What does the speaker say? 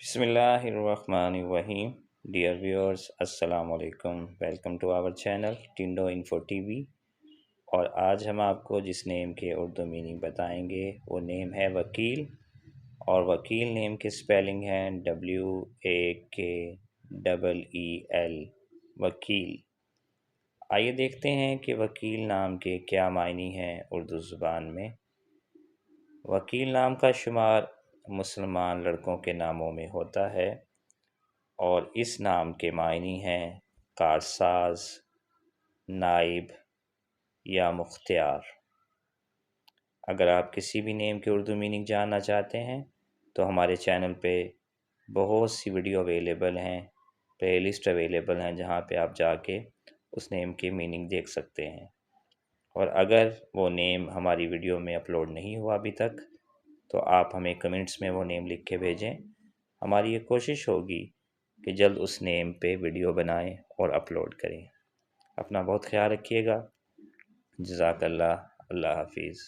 بسم اللہ الرحمن الرحیم. ڈیئر ویورز، السلام علیکم. Welcome to our channel Tando info TV وی. اور آج ہم آپ کو جس نیم کے اردو میننگ بتائیں گے وہ نیم ہے وکیل. اور وکیل نیم کی سپیلنگ ہے WAKEEL، وکیل. آئیے دیکھتے ہیں کہ وکیل نام کے کیا معنی ہیں اردو زبان میں. وکیل نام کا شمار مسلمان لڑکوں کے ناموں میں ہوتا ہے، اور اس نام کے معنی ہیں کارساز، نائب یا مختار. اگر آپ کسی بھی نیم کے اردو میننگ جاننا چاہتے ہیں تو ہمارے چینل پہ بہت سی ویڈیو اویلیبل ہیں، پلے لسٹ اویلیبل ہیں، جہاں پہ آپ جا کے اس نیم کے میننگ دیکھ سکتے ہیں. اور اگر وہ نیم ہماری ویڈیو میں اپلوڈ نہیں ہوا ابھی تک تو آپ ہمیں کمنٹس میں وہ نیم لکھ کے بھیجیں. ہماری یہ کوشش ہوگی کہ جلد اس نیم پہ ویڈیو بنائیں اور اپلوڈ کریں. اپنا بہت خیال رکھیے گا. جزاک اللہ. اللہ حافظ.